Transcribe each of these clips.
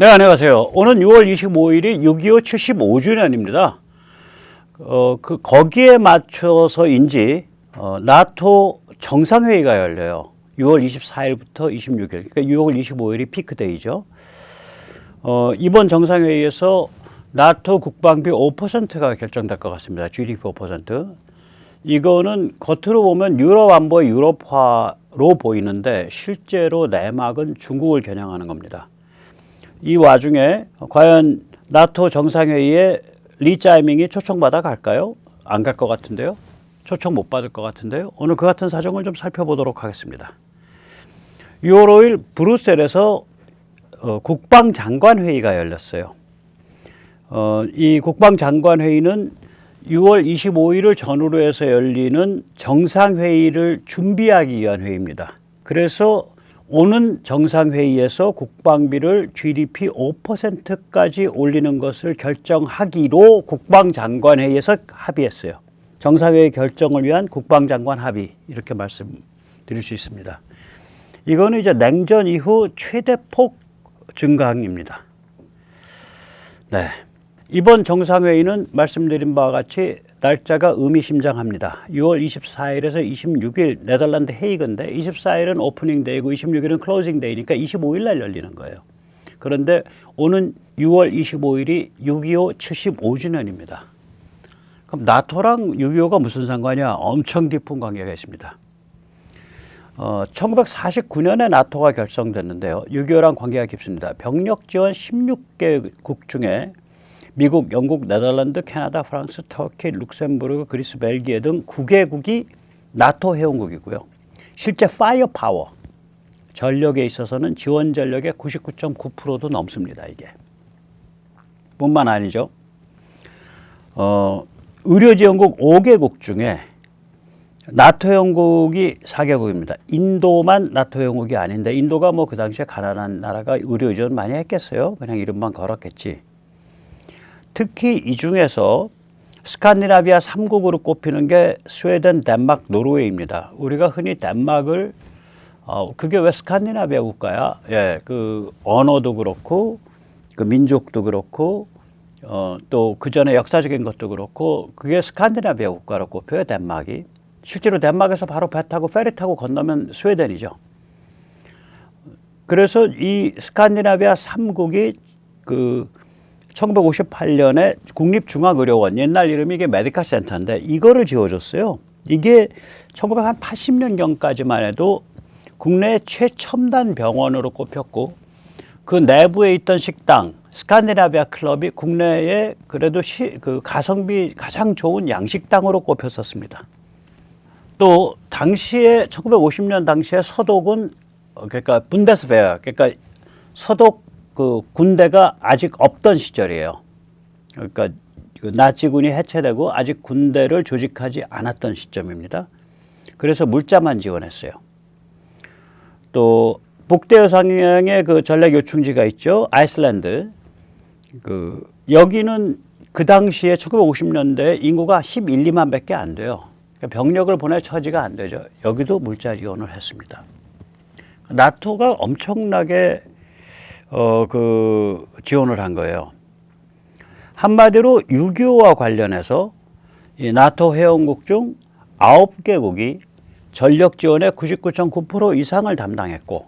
네, 안녕하세요. 오늘 6월 25일이 6.25 75주년입니다. 거기에 맞춰서인지, 나토 정상회의가 열려요. 6월 24일부터 26일. 그러니까 6월 25일이 피크데이죠. 이번 정상회의에서 나토 국방비 5%가 결정될 것 같습니다. GDP 5%. 이거는 겉으로 보면 유럽 안보의 유럽화로 보이는데 실제로 내막은 중국을 겨냥하는 겁니다. 이 와중에 과연 나토 정상회의에 리 짜이밍이 초청받아 갈까요? 안 갈 것 같은데요. 초청 못 받을 것 같은데요. 오늘 그 같은 사정을 좀 살펴보도록 하겠습니다. 6월 5일 브뤼셀에서 국방장관 회의가 열렸어요. 이 국방장관 회의는 6월 25일을 전후로 해서 열리는 정상회의를 준비하기 위한 회의입니다. 그래서 오는 정상회의에서 국방비를 GDP 5%까지 올리는 것을 결정하기로 국방장관 회의에서 합의했어요. 정상회의 결정을 위한 국방장관 합의, 이렇게 말씀드릴 수 있습니다. 이거는 이제 냉전 이후 최대폭 증강입니다. 네. 이번 정상회의는 말씀드린 바와 같이 날짜가 의미심장합니다. 6월 24일에서 26일 네덜란드 헤이그인데 24일은 오프닝 데이고 26일은 클로징 데이니까 25일 날 열리는 거예요. 그런데 오는 6월 25일이 6.25 75주년입니다. 그럼 나토랑 6.25가 무슨 상관이야? 엄청 깊은 관계가 있습니다. 1949년에 나토가 결성됐는데요. 6.25랑 관계가 깊습니다. 병력 지원 16개국 중에 미국, 영국, 네덜란드, 캐나다, 프랑스, 터키, 룩셈부르크, 그리스, 벨기에 등 9개국이 나토 회원국이고요. 실제 파이어 파워, 전력에 있어서는 지원 전력의 99.9%도 넘습니다. 이게. 뿐만 아니죠. 의료 지원국 5개국 중에 나토 회원국이 4개국입니다. 인도만 나토 회원국이 아닌데 인도가 뭐 그 당시에 가난한 나라가 의료 지원 많이 했겠어요. 그냥 이름만 걸었겠지. 특히 이 중에서 스칸디나비아 3국으로 꼽히는 게 스웨덴, 덴마크, 노르웨이입니다. 우리가 흔히 덴마크를 그게 왜 스칸디나비아 국가야? 예, 그 언어도 그렇고 그 민족도 그렇고 또 그 전에 역사적인 것도 그렇고 그게 스칸디나비아 국가로 꼽혀요. 덴마크이. 실제로 덴마크에서 바로 배 타고 페리 타고 건너면 스웨덴이죠. 그래서 이 스칸디나비아 3국이 그 1958년에 국립중앙의료원, 옛날 이름이 이게 메디컬 센터인데 이거를 지어줬어요. 이게 1980년경까지만 해도 국내 최첨단 병원으로 꼽혔고 그 내부에 있던 식당, 스칸디나비아 클럽이 국내에 그래도 그 가성비 가장 좋은 양식당으로 꼽혔었습니다. 또 당시에 1950년 당시에 서독은 그러니까 분데스웨어, 그러니까 서독 그 군대가 아직 없던 시절이에요. 그러니까 나치군이 해체되고 아직 군대를 조직하지 않았던 시점입니다. 그래서 물자만 지원했어요. 또 북대서양의 그 전략 요충지가 있죠. 아이슬란드. 그 여기는 그 당시에 1950년대 인구가 11, 2만밖에 안 돼요. 그러니까 병력을 보낼 처지가 안 되죠. 여기도 물자 지원을 했습니다. 나토가 엄청나게 지원을 한 거예요. 한마디로 6.25와 관련해서 이 나토 회원국 중 9개국이 전력 지원의 99.9% 이상을 담당했고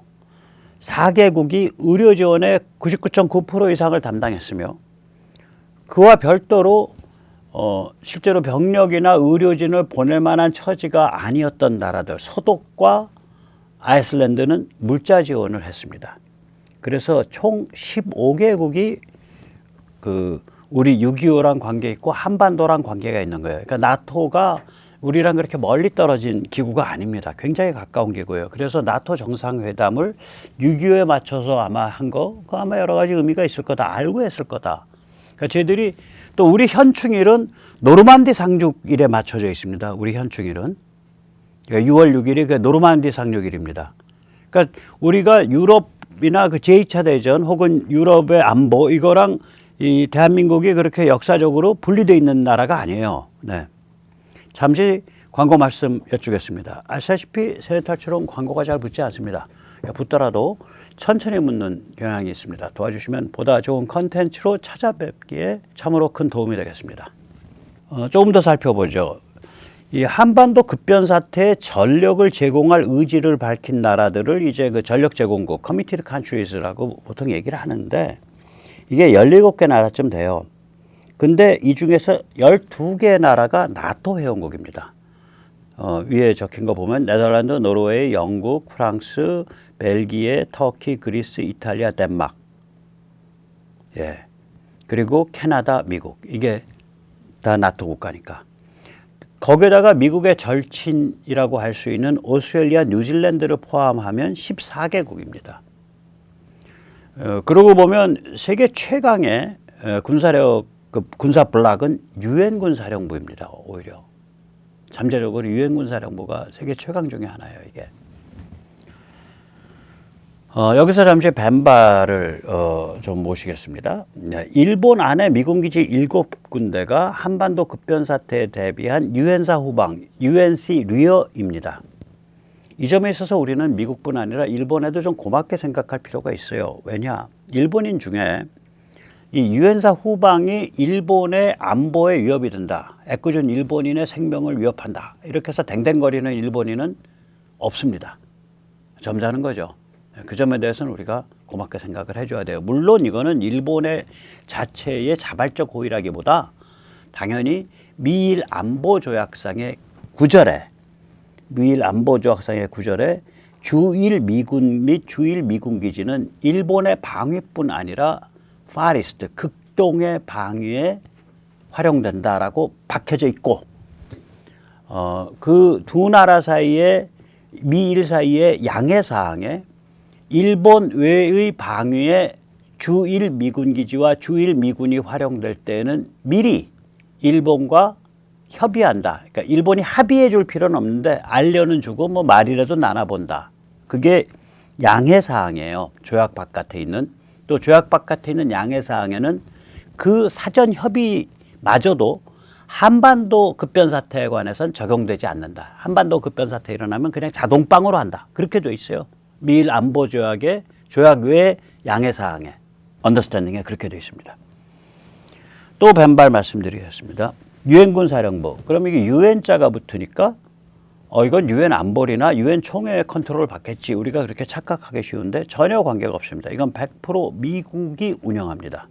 4개국이 의료 지원의 99.9% 이상을 담당했으며 그와 별도로 실제로 병력이나 의료진을 보낼 만한 처지가 아니었던 나라들 서독과 아이슬란드는 물자 지원을 했습니다. 그래서 총 15개국이 그 우리 6.25랑 관계 있고 한반도랑 관계가 있는 거예요. 그러니까 나토가 우리랑 그렇게 멀리 떨어진 기구가 아닙니다. 굉장히 가까운 기구예요. 그래서 나토 정상회담을 6.25에 맞춰서 아마 한 거, 그 아마 여러 가지 의미가 있을 거다. 알고 했을 거다. 그러니까 저희들이 또 우리 현충일은 노르만디 상륙일에 맞춰져 있습니다. 우리 현충일은. 그러니까 6월 6일이 그 노르만디 상륙일입니다. 그러니까 우리가 유럽이나 그 제2차 대전 혹은 유럽의 안보 이거랑 이 대한민국이 그렇게 역사적으로 분리되어 있는 나라가 아니에요. 네. 잠시 광고 말씀 여쭈겠습니다. 아시다시피 세네탈처럼 광고가 잘 붙지 않습니다. 붙더라도 천천히 묻는 경향이 있습니다. 도와주시면 보다 좋은 컨텐츠로 찾아뵙기에 참으로 큰 도움이 되겠습니다. 조금 더 살펴보죠. 이 한반도 급변 사태에 전력을 제공할 의지를 밝힌 나라들을 이제 그 전력 제공국 커미티드 컨트리즈라고 보통 얘기를 하는데 이게 17개 나라쯤 돼요. 근데 이 중에서 12개 나라가 나토 회원국입니다. 위에 적힌 거 보면 네덜란드, 노르웨이, 영국, 프랑스, 벨기에, 터키, 그리스, 이탈리아, 덴마크. 예. 그리고 캐나다, 미국. 이게 다 나토 국가니까. 거기에다가 미국의 절친이라고 할 수 있는 오스트레일리아, 뉴질랜드를 포함하면 14개국입니다. 그러고 보면 세계 최강의 군사력, 군사 블락은 유엔 군사령부입니다. 오히려 잠재적으로 유엔 군사령부가 세계 최강 중에 하나예요. 이게. 여기서 잠시 벤바를 좀 모시겠습니다. 일본 안에 미군 기지 7군데가 한반도 급변 사태에 대비한 유엔사 후방 UNC 리어입니다. 이 점에 있어서 우리는 미국뿐 아니라 일본에도 좀 고맙게 생각할 필요가 있어요. 왜냐? 일본인 중에 이 유엔사 후방이 일본의 안보에 위협이 된다. 애꿎은 일본인의 생명을 위협한다. 이렇게 해서 댕댕거리는 일본인은 없습니다. 점잖은 거죠. 그 점에 대해서는 우리가 고맙게 생각을 해줘야 돼요. 물론 이거는 일본의 자체의 자발적 호의라기보다 당연히 미일 안보조약상의 9절에 주일 미군 및 주일 미군 기지는 일본의 방위뿐 아니라 파리스트 극동의 방위에 활용된다라고 박혀져 있고 그 두 나라 사이에 미일 사이의 양해 사항에 일본 외의 방위에 주일 미군 기지와 주일 미군이 활용될 때는 미리 일본과 협의한다. 그러니까 일본이 합의해 줄 필요는 없는데 알려는 주고 뭐 말이라도 나눠본다. 그게 양해 사항이에요. 조약 바깥에 있는. 또 조약 바깥에 있는 양해 사항에는 그 사전 협의마저도 한반도 급변 사태에 관해서는 적용되지 않는다. 한반도 급변 사태 일어나면 그냥 자동방어로 한다. 그렇게 돼 있어요. 미일 안보 조약의 조약 외 양해 사항에 언더스탠딩에 그렇게 되어 있습니다. 또 벤발 말씀드리겠습니다. 유엔군 사령부. 그럼 이게 유엔자가 붙으니까 이건 유엔 안보리나 유엔 총회의 컨트롤을 받겠지. 우리가 그렇게 착각하기 쉬운데 전혀 관계가 없습니다. 이건 100% 미국이 운영합니다.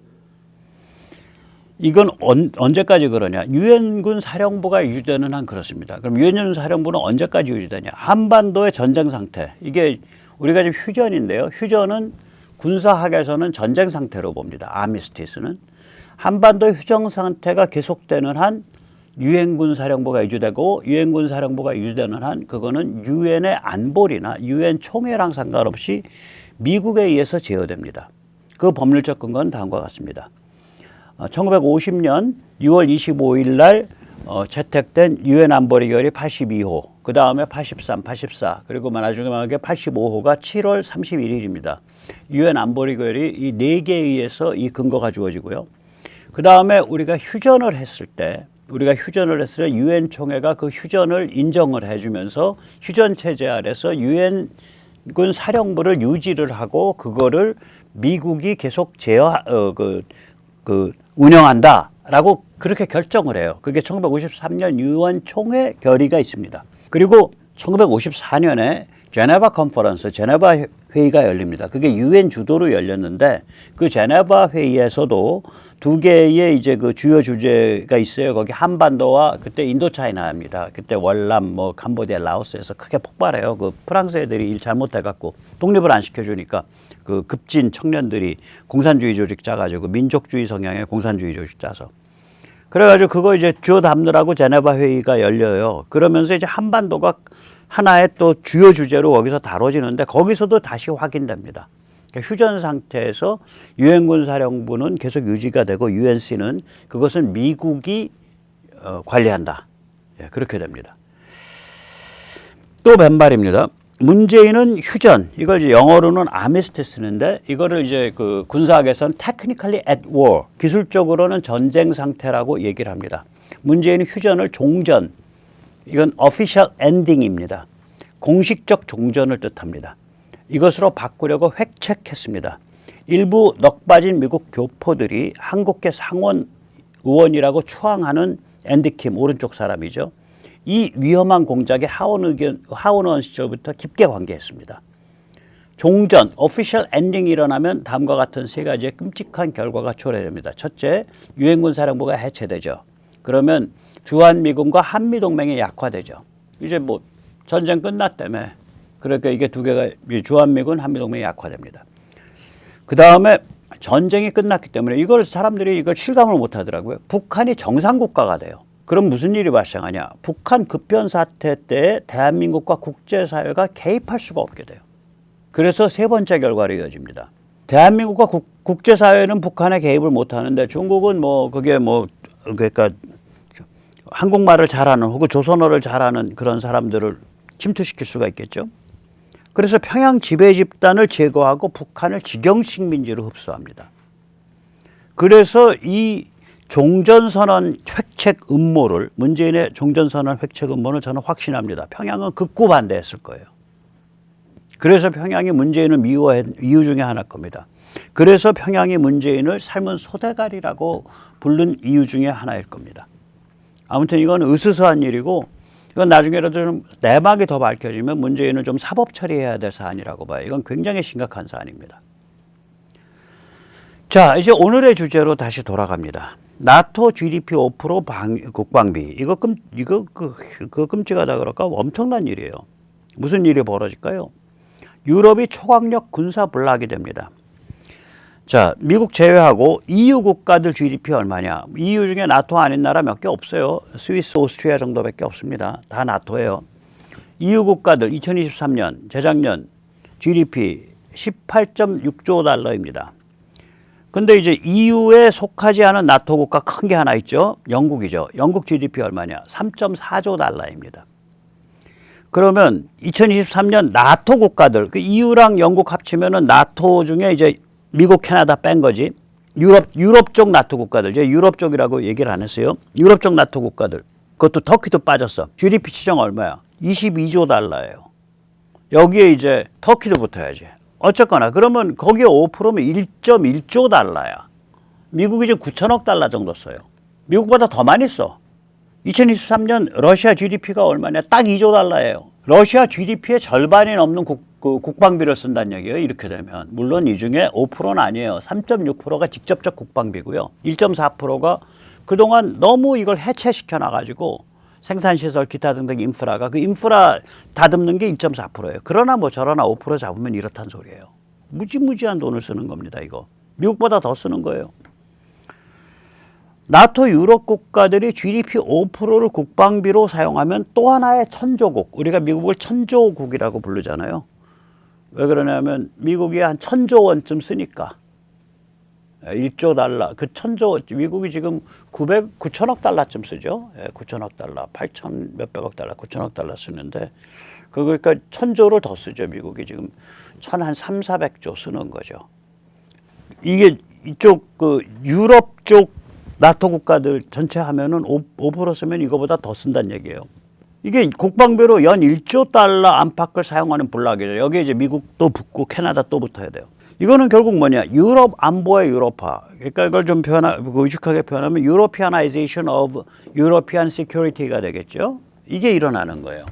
이건 언제까지 그러냐? 유엔군 사령부가 유지되는 한 그렇습니다. 그럼 유엔군 사령부는 언제까지 유지되냐? 한반도의 전쟁 상태. 이게 우리가 지금 휴전인데요. 휴전은 군사학에서는 전쟁 상태로 봅니다. 아미스티스는. 한반도의 휴전 상태가 계속되는 한 유엔군 사령부가 유지되고 유엔군 사령부가 유지되는 한 그거는 유엔의 안보리나 유엔 총회랑 상관없이 미국에 의해서 제어됩니다. 그 법률적 근거는 다음과 같습니다. 1950년 6월 25일 날 채택된 유엔 안보리 결의 82호, 그 다음에 83, 84, 그리고 나중에 85호가 7월 31일입니다. 유엔 안보리 결의 이 4개에 의해서 이 근거가 주어지고요. 그 다음에 우리가 휴전을 했을 때 유엔 총회가 그 휴전을 인정을 해주면서 휴전 체제 아래서 유엔군 사령부를 유지를 하고 그거를 미국이 계속 운영한다라고 그렇게 결정을 해요. 그게 1953년 유엔 총회 결의가 있습니다. 그리고 1954년에 제네바 컨퍼런스, 제네바 회의가 열립니다. 그게 유엔 주도로 열렸는데 그 제네바 회의에서도 2개의 이제 그 주요 주제가 있어요. 거기 한반도와 그때 인도차이나입니다. 그때 월남, 캄보디아, 라오스에서 크게 폭발해요. 그 프랑스 애들이 일 잘못해갖고 독립을 안 시켜주니까 그 급진 청년들이 공산주의 조직 짜가지고 민족주의 성향의 공산주의 조직 짜서 그래가지고 그거 이제 주워 담느라고 제네바 회의가 열려요. 그러면서 이제 한반도가 하나의 또 주요 주제로 거기서 다뤄지는데 거기서도 다시 확인됩니다. 그러니까 휴전 상태에서 유엔군 사령부는 계속 유지가 되고 UNC는 그것은 미국이 관리한다. 그렇게 됩니다. 또 벤발입니다. 문재인은 휴전, 이걸 이제 영어로는 아미스티스인데 이거를 이제 그 군사학에서는 technically at war, 기술적으로는 전쟁 상태라고 얘기를 합니다. 문재인은 휴전을 종전, 이건 official ending입니다. 공식적 종전을 뜻합니다. 이것으로 바꾸려고 획책했습니다. 일부 넋빠진 미국 교포들이 한국계 상원 의원이라고 추앙하는 앤디킴 오른쪽 사람이죠. 이 위험한 공작에 하원 의원 시절부터 깊게 관계했습니다. 종전, 오피셜 엔딩이 일어나면 다음과 같은 세 가지의 끔찍한 결과가 초래됩니다. 첫째, 유엔군 사령부가 해체되죠. 그러면 주한미군과 한미동맹이 약화되죠. 이제 뭐 전쟁 끝났다며. 그러니까 이게 두 개가 주한미군, 한미동맹이 약화됩니다. 그 다음에 전쟁이 끝났기 때문에 이걸 사람들이 이걸 실감을 못 하더라고요. 북한이 정상국가가 돼요. 그럼 무슨 일이 발생하냐? 북한 급변 사태 때 대한민국과 국제사회가 개입할 수가 없게 돼요. 그래서 세 번째 결과로 이어집니다. 대한민국과 국제사회는 북한에 개입을 못 하는데 중국은 뭐 그게 뭐 그러니까 한국말을 잘하는 혹은 조선어를 잘하는 그런 사람들을 침투시킬 수가 있겠죠. 그래서 평양 지배 집단을 제거하고 북한을 직영식 민주로 흡수합니다. 그래서 이 종전선언 획책 음모를 문재인의 종전선언 획책 음모를 저는 확신합니다. 평양은 극구 반대했을 거예요. 그래서 평양이 문재인을 미워한 이유 중에 하나일 겁니다. 그래서 평양이 문재인을 삶은 소대가리라고 부른 이유 중에 하나일 겁니다. 아무튼 이건 으스스한 일이고 이건 나중에라도 좀 내막이 더 밝혀지면 문재인을 좀 사법 처리해야 될 사안이라고 봐요. 이건 굉장히 심각한 사안입니다. 자, 이제 오늘의 주제로 다시 돌아갑니다. 나토 GDP 5% 국방비. 이거 끔찍하다 그럴까? 엄청난 일이에요. 무슨 일이 벌어질까요? 유럽이 초강력 군사 불락이 됩니다. 자, 미국 제외하고 EU 국가들 GDP 얼마냐? EU 중에 나토 아닌 나라 몇 개 없어요. 스위스, 오스트리아 정도밖에 없습니다. 다 나토예요. EU 국가들 2023년, 재작년 GDP 18.6조 달러입니다. 근데 이제 EU에 속하지 않은 나토 국가 큰 게 하나 있죠. 영국이죠. 영국 GDP 얼마냐? 3.4조 달러입니다. 그러면 2023년 나토 국가들, 그 EU랑 영국 합치면은 나토 중에 이제 미국, 캐나다 뺀 거지. 유럽 쪽 나토 국가들. 이제 유럽 쪽이라고 얘기를 안 했어요. 유럽 쪽 나토 국가들. 그것도 터키도 빠졌어. GDP 치정 얼마야? 22조 달러예요. 여기에 이제 터키도 붙어야지. 어쨌거나 그러면 거기에 5%면 1.1조 달러야. 미국이 지금 9천억 달러 정도 써요. 미국보다 더 많이 써. 2023년 러시아 GDP가 얼마냐? 딱 2조 달러예요. 러시아 GDP의 절반이 넘는 국방비를 쓴다는 얘기예요. 이렇게 되면. 물론 이 중에 5%는 아니에요. 3.6%가 직접적 국방비고요. 1.4%가 그동안 너무 이걸 해체시켜 놔가지고 생산시설 기타 등등 인프라가 그 인프라 다듬는 게 1.4%예요. 그러나 뭐 저러나 5% 잡으면 이렇단 소리예요. 무지무지한 돈을 쓰는 겁니다. 이거. 미국보다 더 쓰는 거예요. 나토 유럽 국가들이 GDP 5%를 국방비로 사용하면 또 하나의 천조국, 우리가 미국을 천조국이라고 부르잖아요. 왜 그러냐면 미국이 한 1,000조 원쯤 쓰니까 1조 달러, 그 1,000조, 미국이 지금 9천억 달러쯤 쓰죠. 9천억 달러, 8천 몇백억 달러, 9천억 달러 쓰는데 그러니까 1,000조를 더 쓰죠. 미국이 지금 한 3,400조 쓰는 거죠. 이게 이쪽 그 유럽 쪽 나토 국가들 전체 하면은 5% 쓰면 이거보다 더 쓴다는 얘기예요. 이게 국방비로 연 1조 달러 안팎을 사용하는 블락이죠. 여기에 이제 미국도 붙고 캐나다 또 붙어야 돼요. 이거는 결국 뭐냐? 유럽 안보의 유럽화. 그러니까 이걸 좀 의식하게 표현하면 Europeanization of European Security가 되겠죠. 이게 일어나는 거예요.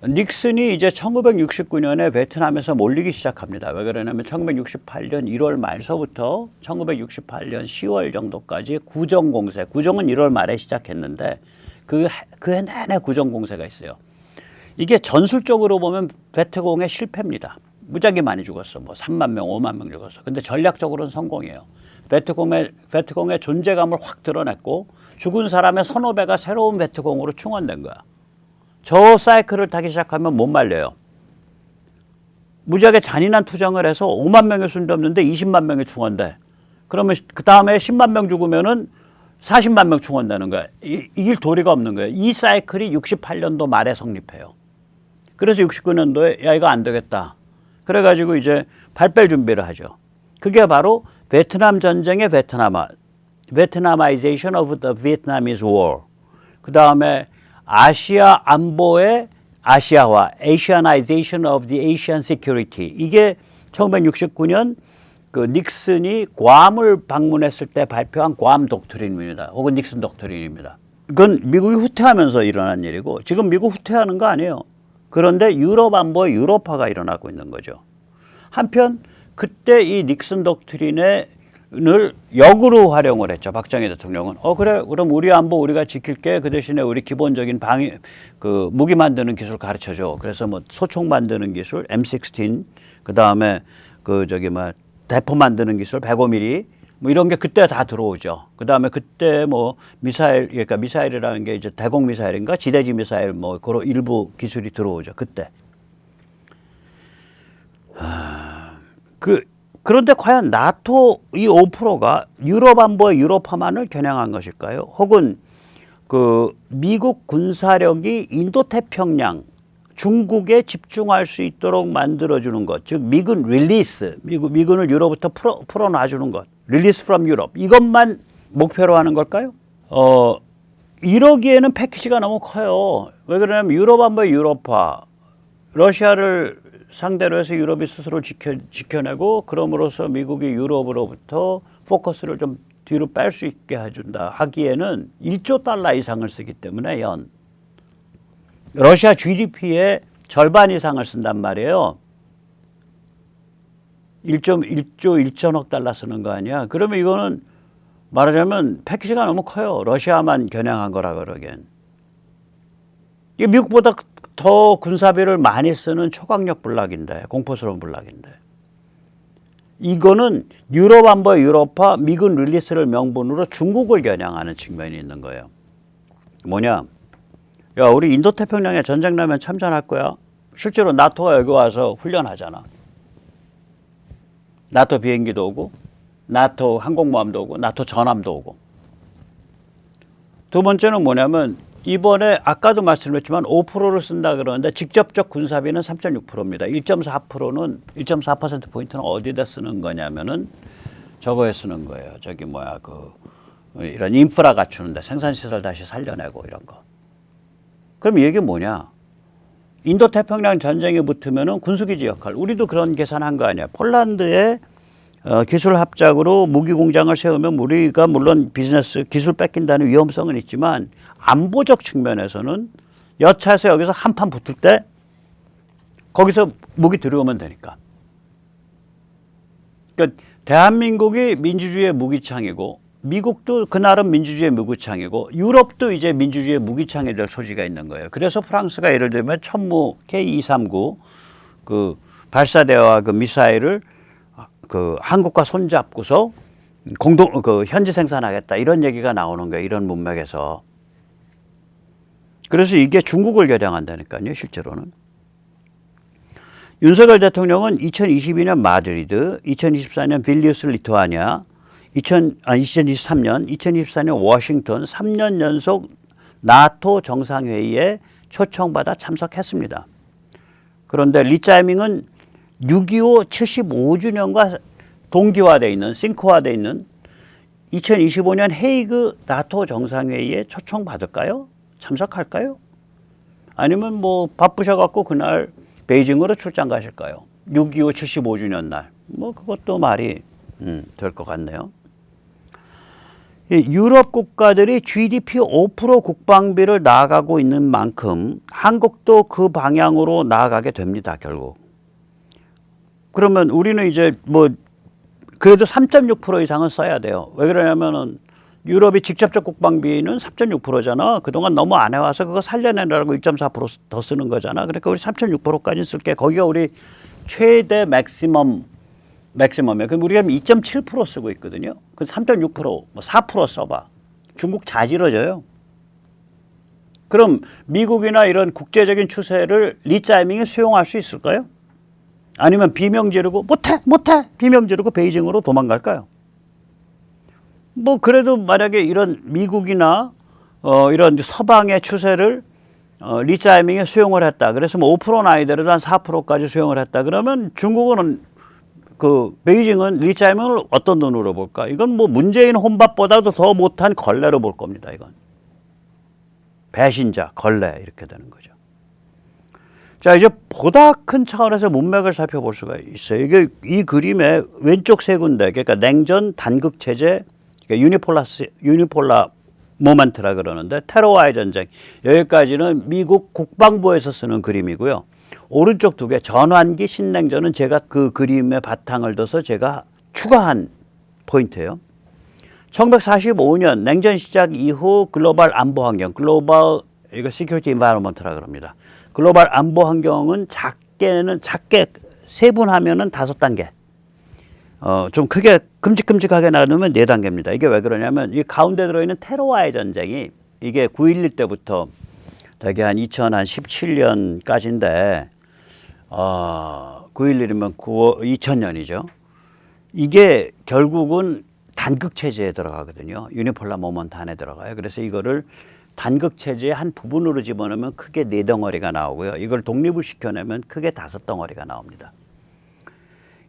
닉슨이 이제 1969년에 베트남에서 몰리기 시작합니다. 왜 그러냐면 1968년 1월 말서부터 1968년 10월 정도까지 구정공세, 구정은 1월 말에 시작했는데 그 내내 구정공세가 있어요. 이게 전술적으로 보면 베트공의 실패입니다. 무지하게 많이 죽었어. 뭐 3만 명, 5만 명 죽었어. 근데 전략적으로는 성공이에요. 베트공의 존재감을 확 드러냈고 죽은 사람의 1,500가 새로운 베트공으로 충원된 거야. 저 사이클을 타기 시작하면 못 말려요. 무지하게 잔인한 투쟁을 해서 5만 명이 숨졌는데 20만 명이 충원돼. 그러면 그 다음에 10만 명 죽으면은 40만 명 충원되는 거야. 이길 도리가 없는 거예요. 이 사이클이 68년도 말에 성립해요. 그래서 69년도에 야 이거 안 되겠다. 그래가지고 이제 발뺄 준비를 하죠. 그게 바로 베트남 전쟁의 Vietnamization of the Vietnamese War. 그 다음에 아시아 안보의 아시아화, Asianization of the Asian Security. 이게 1969년 그 닉슨이 괌을 방문했을 때 발표한 괌 독트린입니다. 혹은 닉슨 독트린입니다. 그건 미국이 후퇴하면서 일어난 일이고 지금 미국 후퇴하는 거 아니에요. 그런데 유럽 안보의 유럽화가 일어나고 있는 거죠. 한편 그때 이 닉슨 독트린을 역으로 활용을 했죠. 박정희 대통령은 그래 그럼 우리 안보 우리가 지킬게. 그 대신에 우리 기본적인 무기 만드는 기술 가르쳐줘. 그래서 뭐 소총 만드는 기술 M16 그 다음에 대포 만드는 기술 105mm 뭐 이런 게 그때 다 들어오죠. 그 다음에 그때 뭐 그러니까 미사일이라는 게 이제 대공 미사일인가 지대지 미사일 뭐 그런 일부 기술이 들어오죠. 그때. 그런데 과연 나토 이 5%가 유럽 안보의 유럽화만을 겨냥한 것일까요? 혹은 그 미국 군사력이 인도태평양 중국에 집중할 수 있도록 만들어주는 것, 즉 미군 릴리스, 미군을 유럽부터 풀어놔주는 것, 릴리스 프롬 유럽 이것만 목표로 하는 걸까요? 이러기에는 패키지가 너무 커요. 왜 그러냐면 유럽 안보의 유럽화, 러시아를 상대로 해서 유럽이 스스로 지켜내고 그럼으로써 미국이 유럽으로부터 포커스를 좀 뒤로 뺄 수 있게 해준다 하기에는 1조 달러 이상을 쓰기 때문에 러시아 GDP의 절반 이상을 쓴단 말이에요. 1조 1천억 달러 쓰는 거 아니야. 그러면 이거는 말하자면 패키지가 너무 커요. 러시아만 겨냥한 거라 그러기엔. 이게 미국보다 더 군사비를 많이 쓰는 초강력 군락인데, 공포스러운 군락인데. 이거는 유럽 안보의 유럽화, 미군 릴리스를 명분으로 중국을 겨냥하는 측면이 있는 거예요. 뭐냐? 야, 우리 인도태평양에 전쟁 나면 참전할 거야. 실제로 나토가 여기 와서 훈련하잖아. 나토 비행기도 오고, 나토 항공모함도 오고, 나토 전함도 오고. 두 번째는 뭐냐면 이번에 아까도 말씀드렸지만 5%를 쓴다 그러는데 직접적 군사비는 3.6%입니다. 1.4%는 1.4%포인트는 어디다 쓰는 거냐면은 저거에 쓰는 거예요. 이런 인프라 갖추는데 생산시설 다시 살려내고 이런 거. 그럼 이게 뭐냐? 인도태평양 전쟁에 붙으면은 군수기지 역할. 우리도 그런 계산한 거 아니야. 폴란드에 기술 합작으로 무기 공장을 세우면 우리가 물론 비즈니스 기술 뺏긴다는 위험성은 있지만 안보적 측면에서는 여차해서 여기서 한판 붙을 때 거기서 무기 들여오면 되니까. 그러니까 대한민국이 민주주의의 무기창이고 미국도 그 나름 민주주의의 무기창이고 유럽도 이제 민주주의의 무기창이 될 소지가 있는 거예요. 그래서 프랑스가 예를 들면 천무 K239 그 발사대와 그 미사일을 그 한국과 손잡고서 현지 생산하겠다 이런 얘기가 나오는 거예요. 이런 문맥에서. 그래서 이게 중국을 겨냥한다니까요. 실제로는. 윤석열 대통령은 2022년 마드리드, 2024년 빌니우스 리투아니아, 2023년, 2024년 워싱턴 3년 연속 나토 정상회의에 초청받아 참석했습니다. 그런데 리짜이밍은 6.25 75주년과 동기화되어 있는, 싱크화되어 있는 2025년 헤이그 나토 정상회의에 초청받을까요? 참석할까요? 아니면 뭐 바쁘셔갖고 그날 베이징으로 출장 가실까요? 6.25 75주년 날. 뭐 그것도 말이 될 것 같네요. 유럽 국가들이 GDP 5% 국방비를 나아가고 있는 만큼 한국도 그 방향으로 나아가게 됩니다. 결국. 그러면 우리는 이제 뭐 그래도 3.6% 이상은 써야 돼요. 왜 그러냐면은 유럽이 직접적 국방비는 3.6%잖아. 그동안 너무 안 해와서 그거 살려내라고 1.4% 더 쓰는 거잖아. 그러니까 우리 3.6%까지 쓸게. 거기가 우리 최대 맥시멈이에요. 그럼 우리가 2.7% 쓰고 있거든요. 그 3.6%, 뭐 4% 써봐. 중국 자지러져요. 그럼 미국이나 이런 국제적인 추세를 리짜이밍이 수용할 수 있을까요? 아니면 비명 지르고 못해 비명 지르고 베이징으로 도망갈까요? 뭐 그래도 만약에 이런 미국이나 이런 서방의 추세를 리짜이밍에 수용을 했다. 그래서 뭐 5%는 아니더라도 한 4%까지 수용을 했다. 그러면 중국은 그 베이징은 리짜이밍을 어떤 눈으로 볼까? 이건 뭐 문재인 혼밥보다도 더 못한 걸레로 볼 겁니다. 이건 배신자, 걸레 이렇게 되는 거죠. 자, 이제 보다 큰 차원에서 문맥을 살펴볼 수가 있어요. 이게 이 그림의 왼쪽 세 군데, 그러니까 냉전 단극 체제, 그러니까 유니폴라 모멘트라 그러는데 테러와의 전쟁, 여기까지는 미국 국방부에서 쓰는 그림이고요. 오른쪽 두 개 전환기 신냉전은 제가 그 그림의 바탕을 둬서 제가 추가한 포인트예요. 1945년 냉전 시작 이후 글로벌 안보 환경, 글로벌 이거 시큐리티 인바이러먼트라 그럽니다. 글로벌 안보 환경은 작게 세분하면은 5단계. 좀 크게 큼직큼직하게 나누면 4단계입니다. 이게 왜 그러냐면 이 가운데 들어있는 테러와의 전쟁이 이게 9.11 때부터 되게 한 2017년까지인데 9.11이면 2000년이죠. 이게 결국은 단극 체제에 들어가거든요. 유니폴라 모먼트 안에 들어가요. 그래서 이거를 단극 체제의 한 부분으로 집어넣으면 크게 4덩어리가 나오고요. 이걸 독립을 시켜내면 크게 5덩어리가 나옵니다.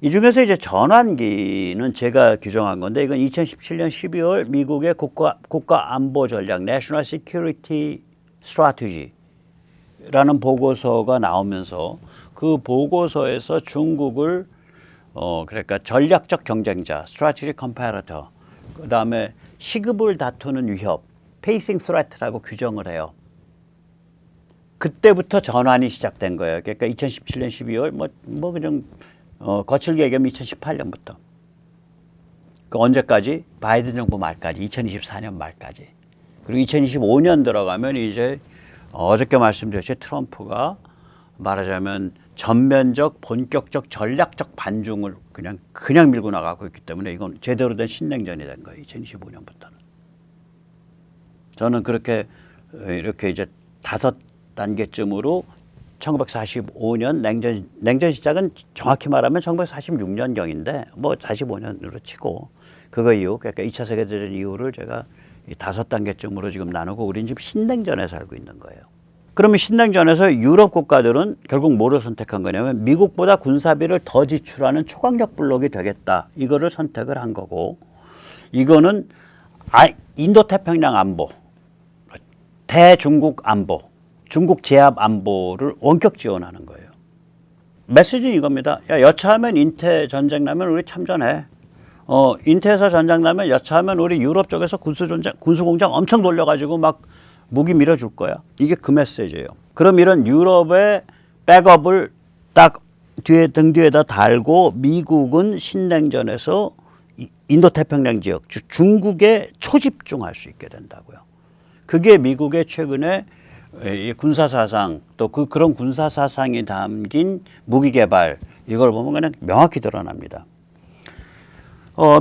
이 중에서 이제 전환기는 제가 규정한 건데 이건 2017년 12월 미국의 국가 안보 전략 National Security Strategy라는 보고서가 나오면서 그 보고서에서 중국을 그러니까 전략적 경쟁자, Strategic Competitor, 그 다음에 시급을 다투는 위협, Pacing Threat라고 규정을 해요. 그때부터 전환이 시작된 거예요. 그러니까 2017년 12월 뭐 그냥 거칠게 얘기하면 2018년부터. 그 언제까지? 바이든 정부 말까지, 2024년 말까지. 그리고 2025년 들어가면 이제 어저께 말씀드렸듯이 트럼프가 말하자면 전면적, 본격적, 전략적 반중을 그냥 밀고 나가고 있기 때문에 이건 제대로 된 신냉전이 된 거예요. 2025년부터는. 저는 그렇게 이렇게 이제 5단계쯤으로 1945년 냉전 시작은 정확히 말하면 1946년경인데 뭐 45년으로 치고 그거 이후 그러니까 2차 세계대전 이후를 제가 5단계쯤으로 지금 나누고 우리는 지금 신냉전에 살고 있는 거예요. 그러면 신냉전에서 유럽 국가들은 결국 뭐를 선택한 거냐면 미국보다 군사비를 더 지출하는 초강력 블록이 되겠다. 이거를 선택을 한 거고 이거는 인도태평양 안보, 대중국 안보, 중국 제압 안보를 원격 지원하는 거예요. 메시지는 이겁니다. 야, 여차하면 인태 전쟁 나면 우리 참전해. 인태에서 전쟁 나면 여차하면 우리 유럽 쪽에서 군수공장 엄청 돌려가지고 막 무기 밀어줄 거야. 이게 그 메시지예요. 그럼 이런 유럽의 백업을 딱 등 뒤에다 달고 미국은 신냉전에서 인도태평양 지역, 중국에 초집중할 수 있게 된다고요. 그게 미국의 최근에 군사사상 또 그런 군사사상이 담긴 무기 개발 이걸 보면 그냥 명확히 드러납니다.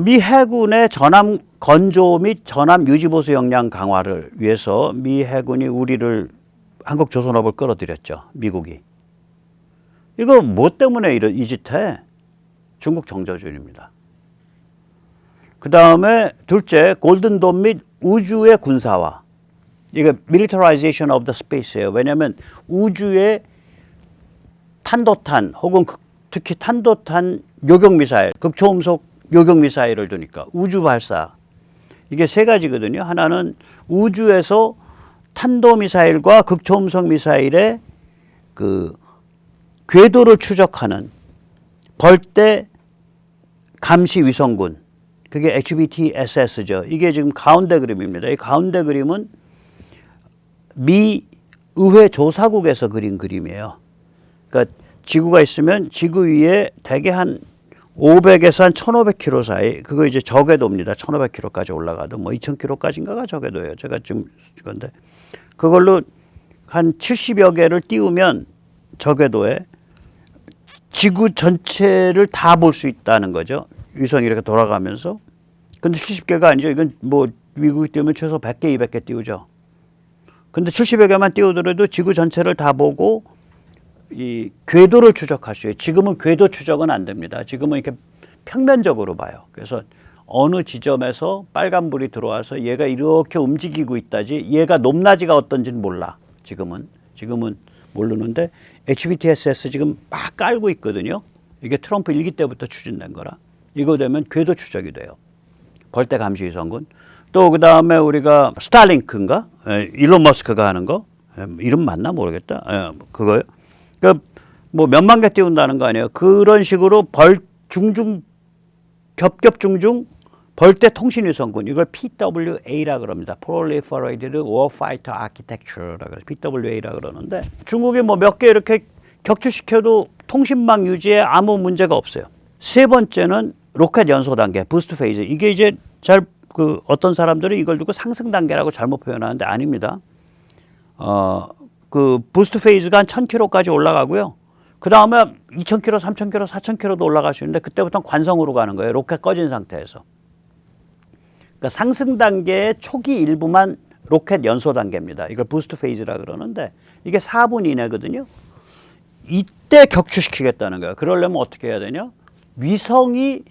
미 해군의 전함 건조 및 전함 유지보수 역량 강화를 위해서 미 해군이 한국조선업을 끌어들였죠. 미국이. 이거 뭐 때문에 이 짓 해? 중국 정조준입니다. 그 다음에 둘째 골든돔 및 우주의 군사화. 이거 militarization of the space예요. 왜냐하면 우주에 탄도탄 혹은 특히 탄도탄 요격미사일, 극초음속 요격미사일을 두니까 우주 발사. 이게 3가지거든요. 하나는 우주에서 탄도미사일과 극초음속 미사일의 그 궤도를 추적하는 벌떼 감시 위성군. 그게 HBTSS죠. 이게 지금 가운데 그림입니다. 이 가운데 그림은 미 의회 조사국에서 그린 그림이에요. 그러니까 지구가 있으면 지구 위에 대개 한 500에서 한 1500km 사이, 그거 이제 저궤도입니다. 1500km까지 올라가도 뭐 2000km까지인가가 저궤도예요. 제가 지금 이건데 그걸로 한 70여 개를 띄우면 저궤도에 지구 전체를 다 볼 수 있다는 거죠. 위성이 이렇게 돌아가면서. 근데 70개가 아니죠. 이건 뭐 미국이 띄우면 최소 100개, 200개 띄우죠. 근데 70여 개만 띄우더라도 지구 전체를 다 보고 이 궤도를 추적할 수 있어요. 지금은 궤도 추적은 안 됩니다. 지금은 이렇게 평면적으로 봐요. 그래서 어느 지점에서 빨간불이 들어와서 얘가 이렇게 움직이고 있다지 얘가 높낮이가 어떤지는 몰라. 지금은 모르는데 HBTSS 지금 막 깔고 있거든요. 이게 트럼프 1기 때부터 추진된 거라. 이거 되면 궤도 추적이 돼요. 벌떼 감시 위성군. 또 그다음에 우리가 스타링크인가? 일론 머스크가 하는 거. 이름 맞나 모르겠다. 그거요. 그러니까 뭐 몇만 개 띄운다는 거 아니에요. 그런 식으로 중중 겹겹 중중 벌떼 통신위성군, 이걸 PWA라 그럽니다. Proliferated Warfighter Architecture라 그래서 PWA라 그러는데, 중국이 뭐 몇 개 이렇게 격추시켜도 통신망 유지에 아무 문제가 없어요. 세 번째는 로켓 연소 단계, 부스트 페이즈. 이게 이제 어떤 사람들은 이걸 두고 상승 단계라고 잘못 표현하는데 아닙니다. 그 부스트 페이즈가 한 1000km까지 올라가고요. 그 다음에 2000km, 3000km, 4000km도 올라갈 수 있는데 그때부터는 관성으로 가는 거예요. 로켓 꺼진 상태에서. 그러니까 상승 단계의 초기 일부만 로켓 연소 단계입니다. 이걸 부스트 페이즈라 그러는데 이게 4분 이내거든요. 이때 격추시키겠다는 거예요. 그러려면 어떻게 해야 되냐? 위성이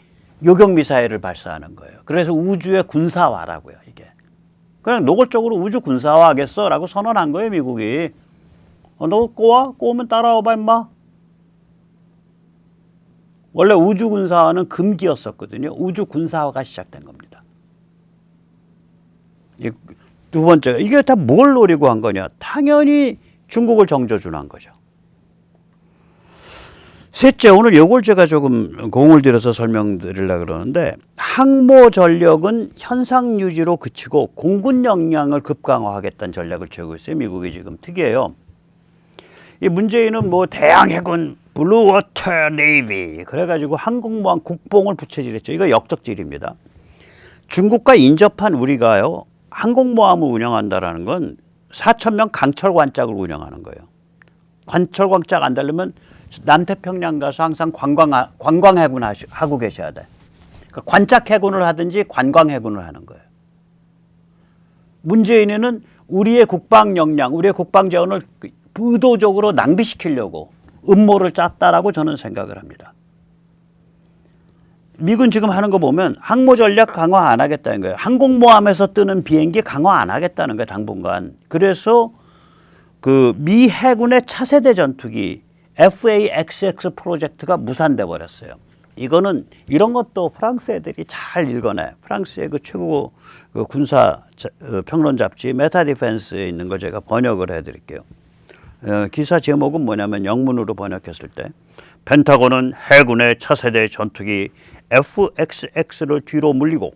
요격 미사일을 발사하는 거예요. 그래서 우주의 군사화라고요, 이게. 그냥 노골적으로 우주 군사화 하겠어라고 선언한 거예요, 미국이. 너 꼬와? 꼬우면 따라와봐, 임마. 원래 우주 군사화는 금기였었거든요. 우주 군사화가 시작된 겁니다. 두 번째가 이게 다 뭘 노리고 한 거냐? 당연히 중국을 정조준한 거죠. 셋째, 오늘 요걸 제가 조금 공을 들여서 설명드리려고 그러는데, 항모 전력은 현상 유지로 그치고 공군 역량을 급강화하겠다는 전략을 취하고 있어요. 미국이 지금 특이해요. 이 문재인은 뭐 대양 해군 블루워터 네이비 그래가지고 항공모함 국뽕을 부채질했죠. 이거 역적질입니다. 중국과 인접한 우리가요, 항공모함을 운영한다라는 건 4,000명 강철관짝을 운영하는 거예요. 관철관짝 안 되려면 남태평양 가서 항상 관광해군 하고 계셔야 돼. 그러니까 관짝해군을 하든지 관광해군을 하는 거예요. 문재인은 우리의 국방 역량, 우리의 국방 자원을 의도적으로 낭비시키려고 음모를 짰다라고 저는 생각을 합니다. 미군 지금 하는 거 보면 항모 전략 강화 안 하겠다는 거예요. 항공모함에서 뜨는 비행기 강화 안 하겠다는 거예요, 당분간. 그래서 그 미 해군의 차세대 전투기 FA-XX 프로젝트가 무산돼 버렸어요. 이거는 이런 것도 프랑스 애들이 잘 읽어내. 프랑스의 그 최고 그 군사 평론 잡지 메타 디펜스에 있는 걸 제가 번역을 해드릴게요. 기사 제목은 뭐냐면, 영문으로 번역했을 때 펜타곤은 해군의 차세대 전투기 FXX를 뒤로 물리고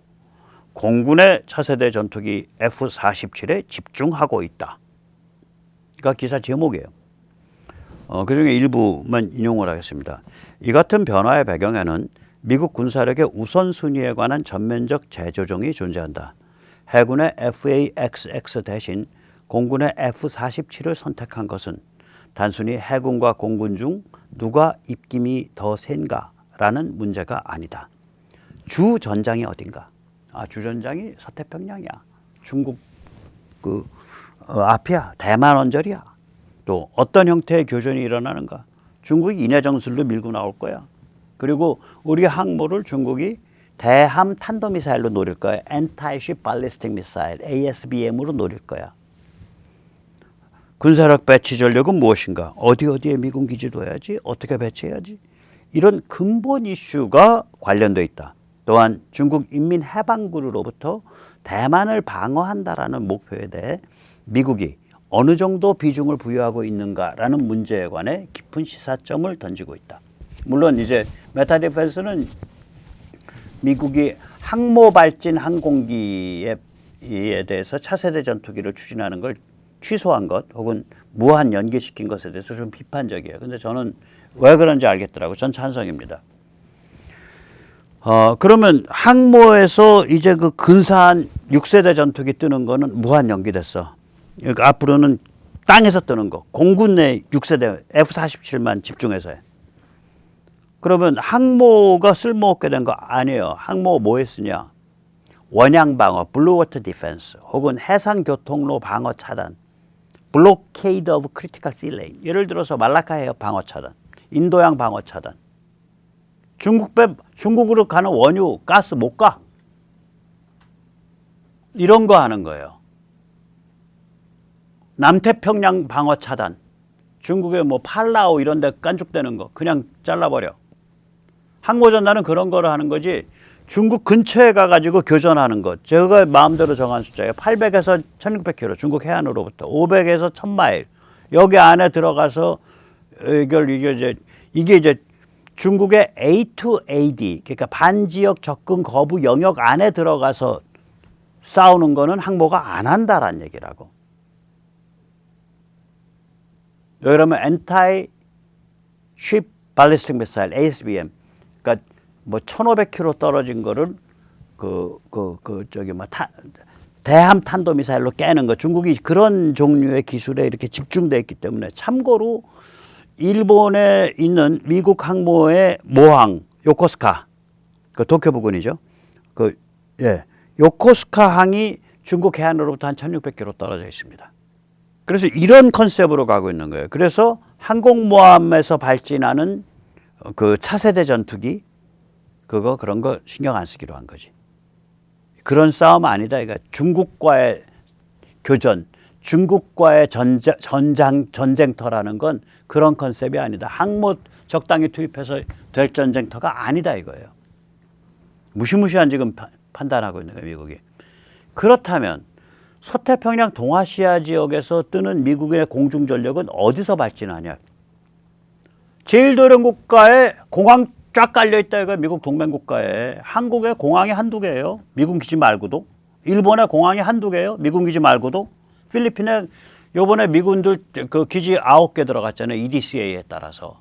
공군의 차세대 전투기 F-47에 집중하고 있다. 그러니까 기사 제목이에요. 그중에 일부만 인용을 하겠습니다. 이 같은 변화의 배경에는 미국 군사력의 우선순위에 관한 전면적 재조정이 존재한다. 해군의 FA-XX 대신 공군의 F-47을 선택한 것은 단순히 해군과 공군 중 누가 입김이 더 센가라는 문제가 아니다. 주 전장이 어딘가? 주 전장이 서태평양이야. 중국 앞이야. 대만 언저리야. 또 어떤 형태의 교전이 일어나는가? 중국이 인해정술로 밀고 나올 거야. 그리고 우리 항모를 중국이 대함 탄도미사일로 노릴 거야. Anti-Ship Ballistic Missile, ASBM으로 노릴 거야. 군사력 배치 전력은 무엇인가? 어디에 미군 기지 둬야지? 어떻게 배치해야지? 이런 근본 이슈가 관련돼 있다. 또한 중국 인민해방군으로부터 대만을 방어한다라는 목표에 대해 미국이 어느 정도 비중을 부여하고 있는가라는 문제에 관해 깊은 시사점을 던지고 있다. 물론 이제 메타 디펜스는 미국이 항모 발진 항공기에 대해서 차세대 전투기를 추진하는 걸 취소한 것 혹은 무한 연기시킨 것에 대해서 좀 비판적이에요. 근데 저는 왜 그런지 알겠더라고요. 전 찬성입니다. 그러면 항모에서 이제 그 근사한 6세대 전투기 뜨는 거는 무한 연기됐어. 그러니까 앞으로는 땅에서 뜨는 거, 공군 내 6세대 F-47만 집중해서 해. 그러면 항모가 쓸모없게 된 거 아니에요. 항모 뭐에 쓰냐? 원양 방어, 블루워터 디펜스, 혹은 해상 교통로 방어 차단, 블로케이드 오브 크리티컬 시레인. 예를 들어서 말라카 해협 방어 차단, 인도양 방어 차단. 중국으로 가는 원유, 가스 못 가. 이런 거 하는 거예요. 남태평양 방어 차단. 중국의 뭐 팔라오 이런 데 깐죽대는 거 그냥 잘라버려. 항모전단은 그런 거를 하는 거지. 중국 근처에 가가지고 교전하는 것. 제가 마음대로 정한 숫자예요. 800에서 1600km 중국 해안으로부터 500에서 1000마일. 여기 안에 들어가서 이게 이제 중국의 A2AD, 그러니까 반지역 접근 거부 영역 안에 들어가서 싸우는 거는 항모가 안 한다라는 얘기라고. 그러면 Anti Ship Ballistic Missile (ASBM), 그러니까 뭐 1,500km 떨어진 거를 대함 탄도 미사일로 깨는 거. 중국이 그런 종류의 기술에 이렇게 집중돼 있기 때문에. 참고로 일본에 있는 미국 항모의 모항 요코스카, 그 도쿄 부근이죠. 요코스카 항이 중국 해안으로부터 한 1,600km 떨어져 있습니다. 그래서 이런 컨셉으로 가고 있는 거예요. 그래서 항공모함에서 발진하는 그 차세대 전투기, 그런 거 신경 안 쓰기로 한 거지. 그런 싸움 아니다. 그러니까 중국과의 교전, 중국과의 전쟁터라는 건 그런 컨셉이 아니다. 항모 적당히 투입해서 될 전쟁터가 아니다 이거예요. 무시무시한 지금 판단하고 있는 거예요, 미국이. 그렇다면 서태평양 동아시아 지역에서 뜨는 미국의 공중전력은 어디서 발진하냐. 제1도련국가에 공항 쫙 깔려있다 이거. 미국 동맹국가에. 한국에 공항이 한두 개예요, 미군 기지 말고도. 일본에 공항이 한두 개예요, 미군 기지 말고도. 필리핀에 요번에 미군들 그 기지 9개 들어갔잖아요, EDCA에 따라서.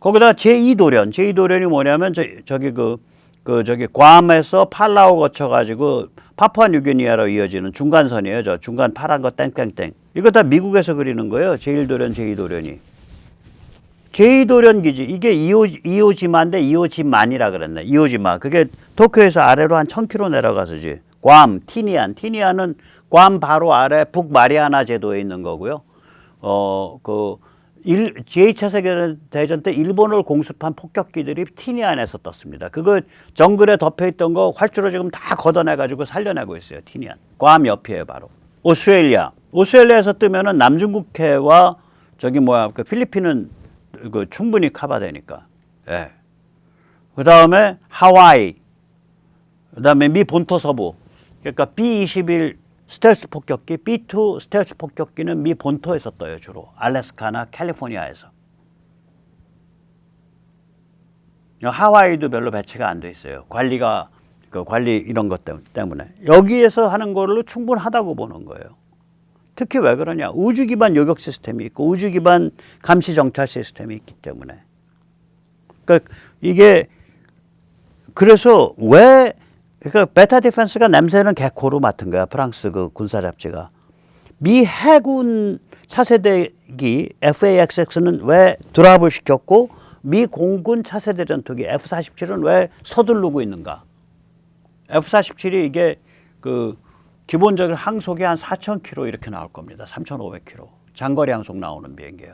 거기다 제2도련이 뭐냐면 저기 괌에서 팔라우 거쳐가지고 파푸아뉴기니아로 이어지는 중간선이에요. 저 중간 파란 거 땡땡땡. 이거 다 미국에서 그리는 거예요. 제1도련, 제2도련이. 제2도련 기지, 이게 이오지마인데 이오지만이라 그랬네. 이오지마. 그게 도쿄에서 아래로 한 1,000km 내려가서지. 괌, 티니안은 괌 바로 아래 북마리아나 제도에 있는 거고요. 제2차 세계대전 때 일본을 공습한 폭격기들이 티니안에서 떴습니다. 그거 정글에 덮여있던 거 활주로 지금 다 걷어내가지고 살려내고 있어요. 티니안. 괌 옆이에요, 바로. 오스트레일리아에서 뜨면은 남중국해와 그 필리핀은 충분히 커버되니까. 예. 그 다음에 하와이. 그 다음에 미 본토 서부. 그러니까 B-21 스텔스 폭격기, B-2 스텔스 폭격기는 미 본토에서 떠요, 주로. 알래스카나 캘리포니아에서. 하와이도 별로 배치가 안 돼 있어요. 관리 이런 것 때문에. 여기에서 하는 걸로 충분하다고 보는 거예요. 특히 왜 그러냐. 우주 기반 요격 시스템이 있고 우주 기반 감시 정찰 시스템이 있기 때문에. 그러니까 그래서 그러니까 베타 디펜스가 냄새는 개코로 맡은 거야. 프랑스 그 군사 잡지가. 미 해군 차세대기 FAXX는 왜 드랍을 시켰고 미 공군 차세대 전투기 F-47은 왜 서두르고 있는가. F-47이 이게 기본적인 항속이 한 4,000km 이렇게 나올 겁니다. 3,500km. 장거리 항속 나오는 비행기예요.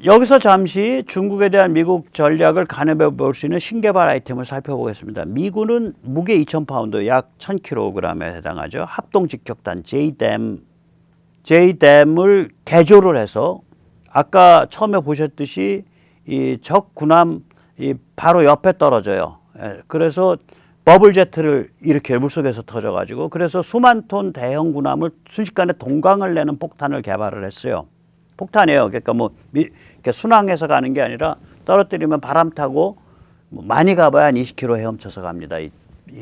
여기서 잠시 중국에 대한 미국 전략을 가늠해 볼 수 있는 신개발 아이템을 살펴보겠습니다. 미군은 무게 2,000파운드, 약 1,000kg에 해당하죠. 합동 직격탄 JDAM을 개조를 해서 아까 처음에 보셨듯이 이 적 군함 바로 옆에 떨어져요. 그래서 버블 제트를 이렇게 물속에서 터져가지고 그래서 수만 톤 대형 군함을 순식간에 동강을 내는 폭탄을 개발을 했어요. 폭탄이에요. 그러니까 이렇게 순항해서 가는 게 아니라 떨어뜨리면 바람 타고 많이 가봐야 한 20km 헤엄쳐서 갑니다. 이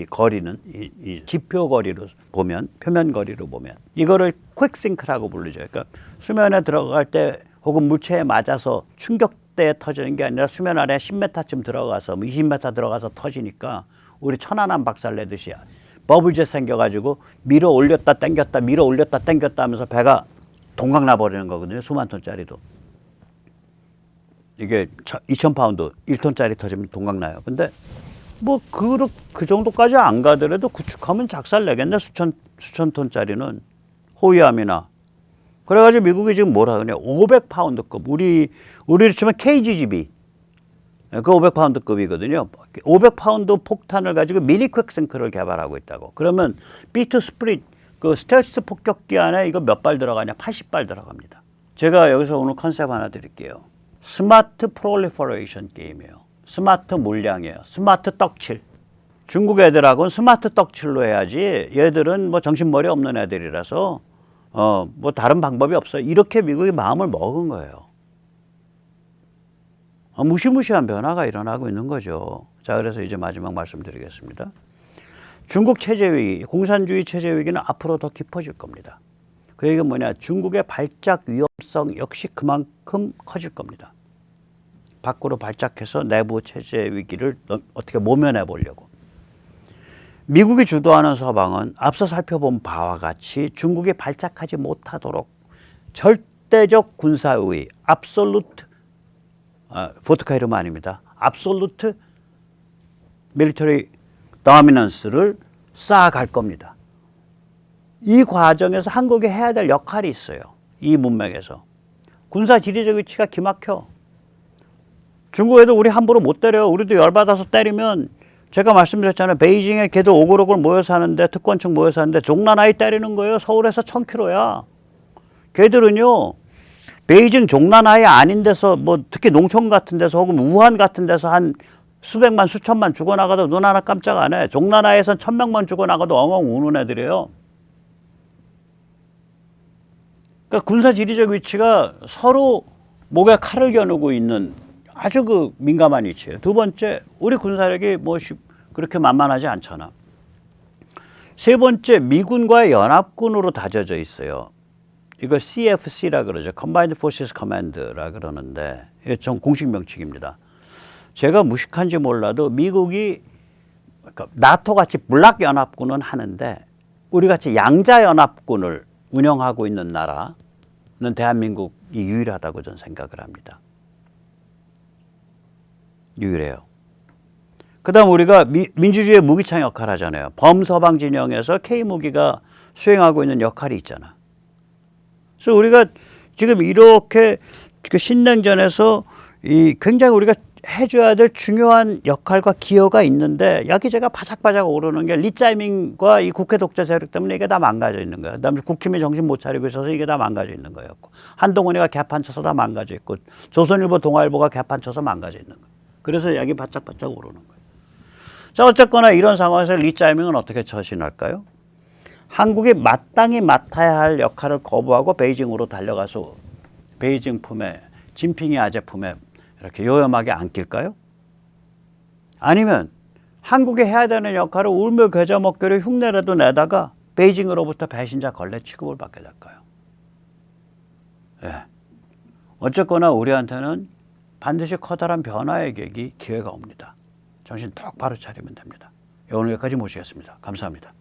거리는 이 지표 거리로 보면, 표면 거리로 보면 이거를 퀵싱크라고 부르죠. 그러니까 수면에 들어갈 때 혹은 물체에 맞아서 충격대에 터지는 게 아니라 수면 아래 10m쯤 들어가서 20m 들어가서 터지니까 우리 천안함 박살내듯이 버블젯 생겨가지고 밀어 올렸다 당겼다 밀어 올렸다 당겼다 하면서 배가 동강 나버리는 거거든요. 수만 톤짜리도. 이게 2,000파운드 1톤짜리 터지면 동강 나요. 근데 그 정도까지 안 가더라도 구축하면 작살 내겠네. 수천 톤짜리는 호위함이나. 그래가지고 미국이 지금 뭐라 그러냐. 500파운드급. 우리로 치면 KGB. 그 500파운드급이거든요. 500파운드 폭탄을 가지고 미니 퀵싱크를 개발하고 있다고. 그러면 B2 스프릿 그 스텔스 폭격기 안에 이거 몇 발 들어가냐? 80발 들어갑니다. 제가 여기서 오늘 컨셉 하나 드릴게요. 스마트 프롤리퍼레이션 게임이에요. 스마트 물량이에요. 스마트 떡칠. 중국 애들하고는 스마트 떡칠로 해야지 얘들은 정신머리 없는 애들이라서 뭐 다른 방법이 없어요. 이렇게 미국이 마음을 먹은 거예요. 무시무시한 변화가 일어나고 있는 거죠. 자, 그래서 이제 마지막 말씀드리겠습니다. 중국 체제 위기, 공산주의 체제 위기는 앞으로 더 깊어질 겁니다. 그 얘기는 뭐냐? 중국의 발작 위험성 역시 그만큼 커질 겁니다. 밖으로 발작해서 내부 체제 위기를 어떻게 모면해 보려고. 미국이 주도하는 서방은 앞서 살펴본 바와 같이 중국이 발작하지 못하도록 절대적 군사우위, absolute, 포트카 이름 아닙니다. absolute military dominance를 쌓아갈 겁니다. 이 과정에서 한국이 해야 될 역할이 있어요. 이 문맥에서. 군사 지리적 위치가 기막혀. 중국에도 우리 함부로 못 때려요. 우리도 열받아서 때리면 제가 말씀드렸잖아요. 베이징에 걔들 오글오글 모여 사는데 특권층 모여 사는데 종란아이 때리는 거예요. 서울에서 1000km야. 걔들은요. 베이징 종란아이 아닌 데서 뭐 특히 농촌 같은 데서 혹은 우한 같은 데서 한 수백만 수천만 죽어나가도 눈 하나 깜짝 안 해. 종란아이에선 1000명만 죽어나가도 엉엉 우는 애들이에요. 그러니까 군사 지리적 위치가 서로 목에 칼을 겨누고 있는 아주 그 민감한 위치예요. 두 번째, 우리 군사력이 뭐 그렇게 만만하지 않잖아. 세 번째, 미군과의 연합군으로 다져져 있어요. 이거 CFC라 그러죠. Combined Forces Command라 그러는데 이게 전 공식 명칭입니다. 제가 무식한지 몰라도 미국이 그러니까 나토 같이 블락 연합군은 하는데 우리 같이 양자 연합군을 운영하고 있는 나라는 대한민국이 유일하다고 저는 생각을 합니다. 유일해요. 그 다음 우리가 민주주의의 무기창 역할을 하잖아요. 범서방 진영에서 K무기가 수행하고 있는 역할이 있잖아. 그래서 우리가 지금 이렇게 신냉전에서 굉장히 우리가 해줘야 될 중요한 역할과 기여가 있는데 여기 제가 바삭바삭 오르는 게 리짜이밍과 이 국회 독재 세력 때문에 이게 다 망가져 있는 거예요. 그다음에 국힘이 정신 못 차리고 있어서 이게 다 망가져 있는 거였고 한동훈이가 개판 쳐서 다 망가져 있고 조선일보 동아일보가 개판 쳐서 망가져 있는 거예요. 그래서 여기 바짝바짝 오르는 거예요. 자, 어쨌거나 이런 상황에서 리짜이밍은 어떻게 처신할까요? 한국이 마땅히 맡아야 할 역할을 거부하고 베이징으로 달려가서 베이징 품에 진핑이 아재 품에 이렇게 요염하게 안길까요? 아니면 한국이 해야 되는 역할을 울며 겨자 먹기로 흉내라도 내다가 베이징으로부터 배신자 걸레 취급을 받게 될까요? 예. 어쨌거나 우리한테는 반드시 커다란 변화의 계기, 기회가 옵니다. 정신 똑바로 차리면 됩니다. 오늘 여기까지 모시겠습니다. 감사합니다.